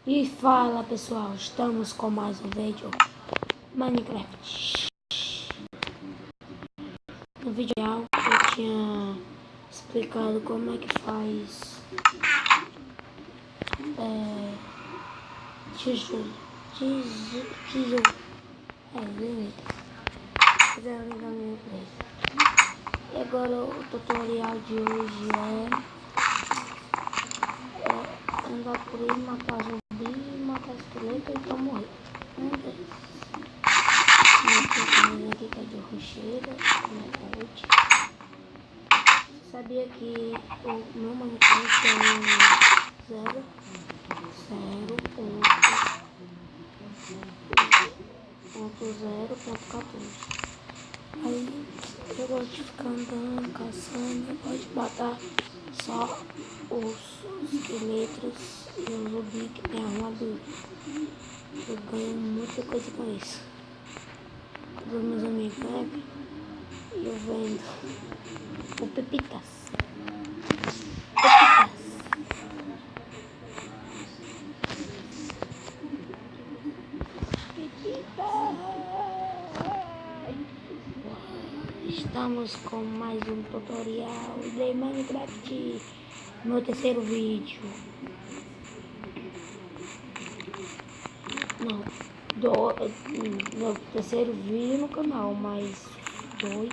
E fala pessoal, estamos com mais um vídeo Minecraft. No vídeo real eu tinha explicado como é que faz E agora o tutorial de hoje é andar por aí, matar zumbi, matar esqueleto e então morrer. Aqui que é de rocheira, sabia que o meu Minecraft é o 0.0.14. Aí eu gosto de ficar andando, caçando, eu gosto de matar só os esqueletos e os zumbi que tem armadura. Eu ganho muita coisa com isso. Os meus amigos ganham e eu vendo o Pepitas. Estamos com mais um tutorial de Minecraft, meu terceiro vídeo. Meu terceiro vídeo no canal, mas duas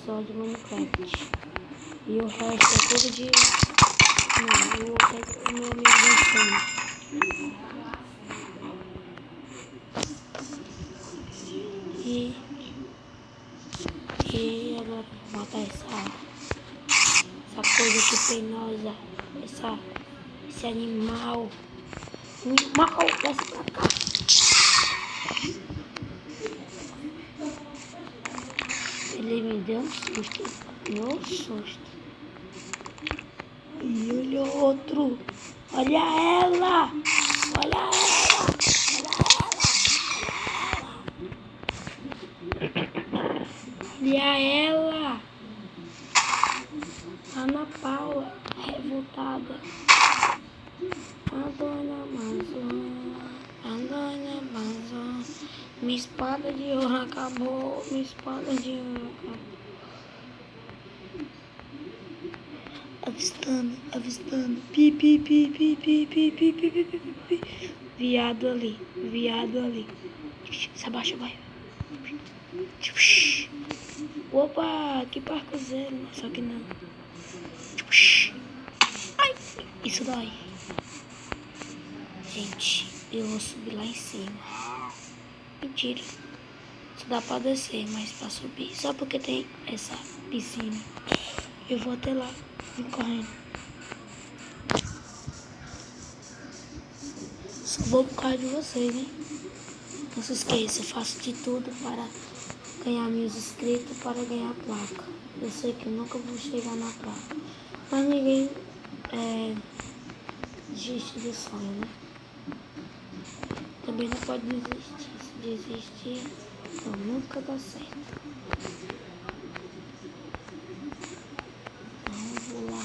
só de Minecraft. E o resto é tudo de... Não, o resto é meu amigo dançando. E agora vou matar essa coisa que penosa, esse animal, desce pra cá. Ele me deu um susto, E olha o outro, olha ela. Olha ela, Ana Paula, revoltada. Andando Amazônia, minha espada de ouro acabou, Avistando, pi. Viado ali. Se abaixa, vai. Opa, que parcozeiro, só que não. Ai, isso dói. Gente, eu vou subir lá em cima. Mentira. Só dá pra descer, mas pra subir. Só porque tem essa piscina. Eu vou até lá, vim correndo. Só vou por causa de vocês, hein? Não se esqueça, eu faço de tudo para ganhar meus inscritos, para ganhar a placa. Eu sei que eu nunca vou chegar na placa. Mas ninguém desiste do sonho, né? Também não pode desistir. Se desistir, então nunca dá certo. Então vou lá.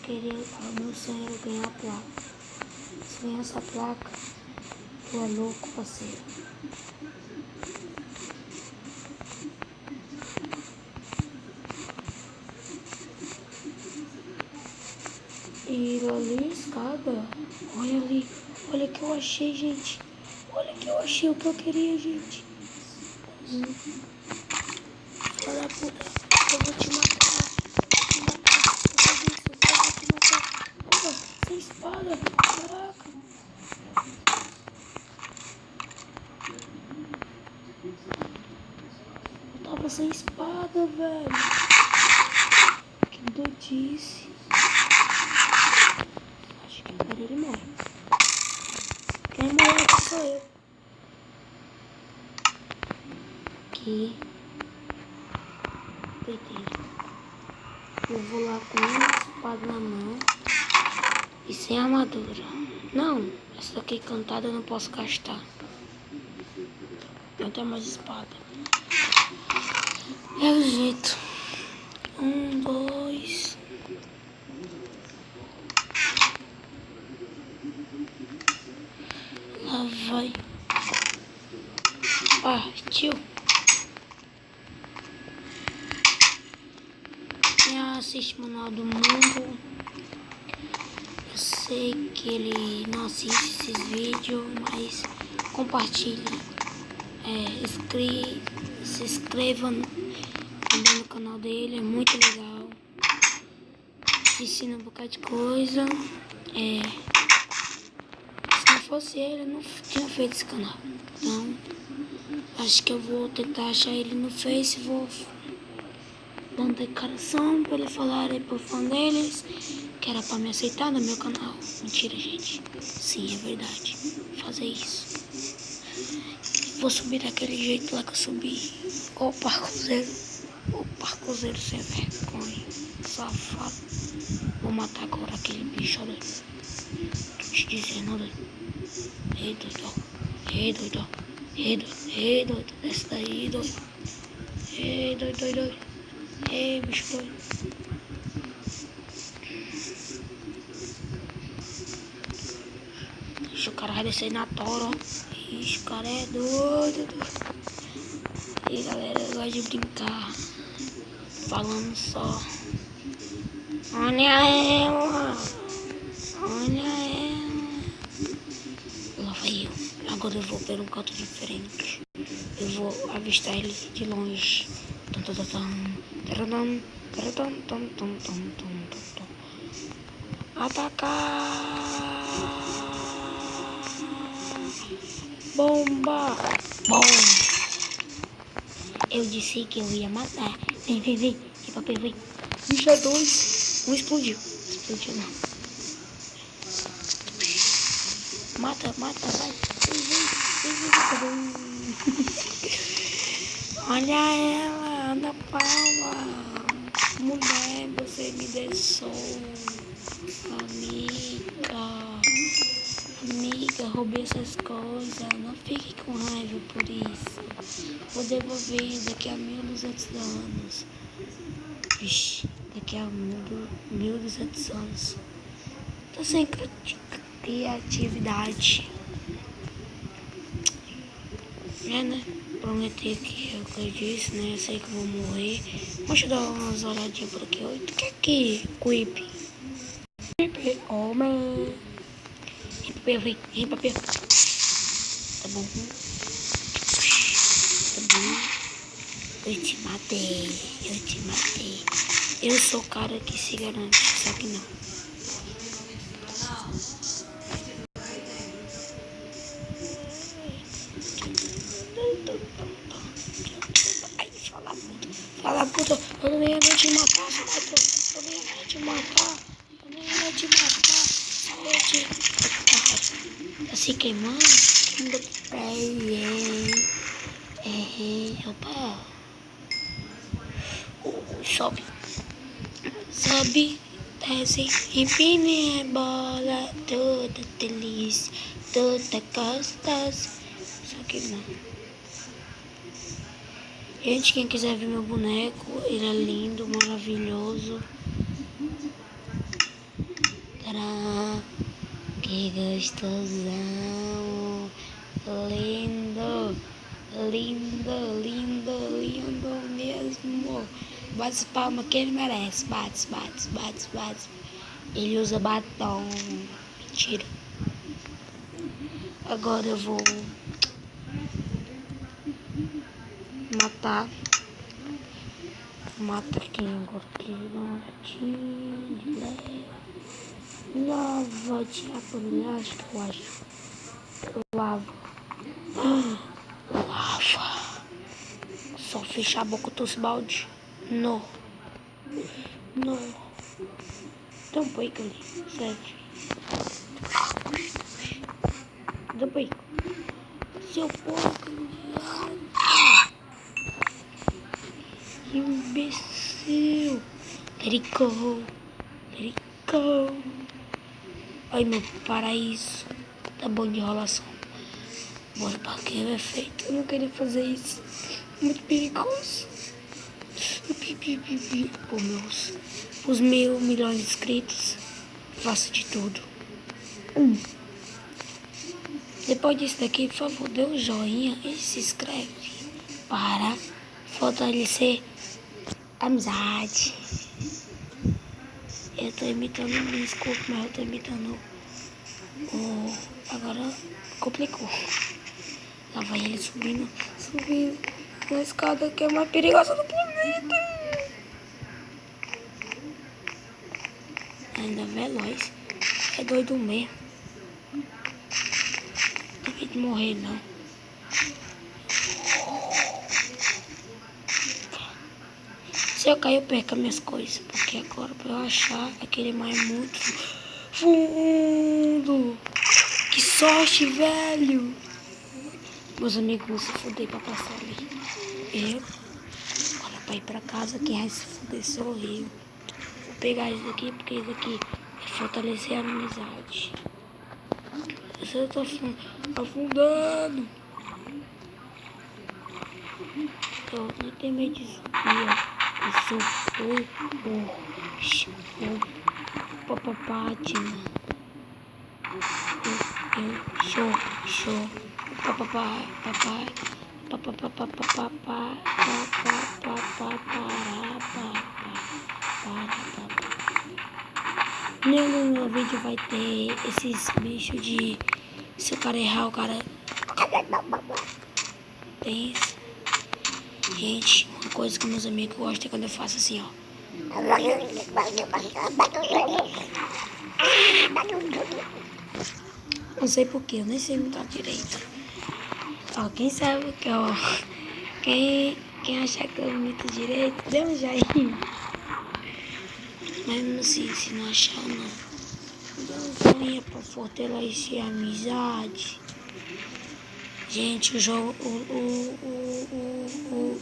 O meu sonho era ganhar a placa. Se ganhar essa placa, tu é louco, parceiro. E ali, escada. Olha ali. Olha o que eu achei, gente. Olha que eu achei o que eu queria, gente. Filha da puta. Eu vou te matar. Eu vou te matar. Opa, sem espada. Caraca. Eu tava sem espada, velho. Que doidice. Acho que agora ele morre. Quem morre aqui sou eu. Aqui. Doideira. Eu vou lá com uma espada na mão. E sem armadura. Não, essa daqui cantada eu não posso gastar. Não tenho mais espada. É o jeito. 1, 2, vai. Partiu. Quem assiste Manual do Mundo, eu sei que ele não assiste esses vídeos, mas compartilhe. Se inscreva também no canal dele, é muito legal. Ensina um bocado de coisa. Se não fosse ele, eu não tinha feito esse canal. Então, acho que eu vou tentar achar ele no Face. Vou dar uma declaração pra ele falar aí pro fã deles que era pra me aceitar no meu canal. Mentira, gente. Sim, é verdade. Vou fazer isso. Vou subir daquele jeito lá que eu subi. Ô parkourzeiro. Ô parkourzeiro sem vergonha. Safado. Vou matar agora aquele bicho, olha. Tô te dizendo, olha. Ei, doido. Ei, doido. Ei, doido. Ei, doido. Desce daí, doido. Ei, doido, doido, doido. Ei, bicho doido. Ixi, o cara vai descer na tora, ó. Ixi, o cara é doido. E galera, eu gosto de brincar. Falando só. Olha ela. Olha ela. Lá vai eu. Agora eu vou pelo um canto diferente. Eu vou avistar ele de longe. Atacar! Bomba! Bom! Eu disse que eu ia matar. Vem. Vem, papel, vem. Bicha 2. Um explodiu. Explodiu não. Mata, vai. Vem. Olha ela, Ana Paula. Mulher, você me deixou. Amiga, roubei essas coisas. Não fique com raiva por isso. Vou devolver daqui a 1200 anos. Vixe, daqui a 1200 anos. Tô sem criatividade. Né? Prometi que eu disse, né? Eu sei que eu vou morrer. Deixa eu dar umas olhadinhas por aqui. Oi, tu quer que Quip? Homem. Vem, papel. Tá bom. Eu te matei. Eu sou o cara que se garante, só que não. Ai, fala puta, eu não ia te matar, eu não ia te matar. Tá se queimando? Opa. Sobe, desce, empine a bola, toda delícia, toda costas. Só que não. Gente, quem quiser ver meu boneco, ele é lindo, maravilhoso. Tadá, que gostosão. Lindo mesmo. Bate palma que ele merece. Bate. Ele usa batom. Mentira. Agora eu vou matar. Mata quem agora aqui. Lava de acho. Lava. Só fechar a boca dos balde. Não. Dá bacon ali. Sério. Dá bacon. Seu porco. Imbecil. Let it go. Ai, meu paraíso. Tá bom de enrolação. Bora pra que é feito. Eu não queria fazer isso. Muito perigoso. Pô, os 1.000 milhões de inscritos. Faço de tudo. Depois disso daqui, por favor, dê um joinha e se inscreve para fortalecer a amizade. Eu tô imitando, me desculpe, mas eu tô imitando o... Agora complicou. Lá vai ele subindo na escada que é mais perigosa do planeta. Ainda veloz. É doido mesmo. Não tem de morrer, não. Se eu cair, eu perco as minhas coisas. Porque agora, pra eu achar aquele mar é muito fundo. Que sorte, velho. Meus amigos vão se fuder pra passar ali. Agora pra ir pra casa, quem vai se fuder sou eu. Vou pegar isso daqui, porque isso aqui é fortalecer a amizade. Eu tô afundando. Então, não tem medo de subir, ó. Eu sou o papapatina. Eu sou o papai. No meu vídeo vai ter esses bichos de... Se o cara errar, o cara... Tem isso. Gente, uma coisa que meus amigos gostam é quando eu faço assim, ó. Não sei porquê, eu nem sei imitar direito. Ó, quem sabe que, ó... Quem achar que eu imito direito, dê um joinha. Mas mesmo assim, se não achar, não. Dê um joinha pra fortalecer a amizade. Gente, o jogo... O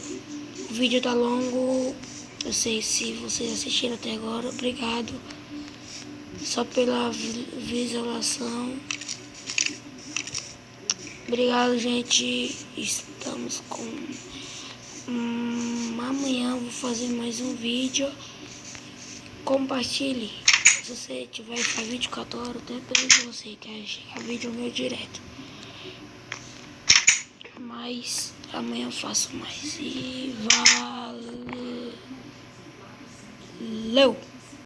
vídeo tá longo. Eu sei, se vocês assistiram até agora, obrigado. Só pela visualização. Obrigado, gente. Estamos com... amanhã eu vou fazer mais um vídeo. Compartilhe. Se você tiver esse vídeo 24 horas, depende de você. Quer chegar vídeo meu direto. Mas amanhã eu faço mais. E valeu.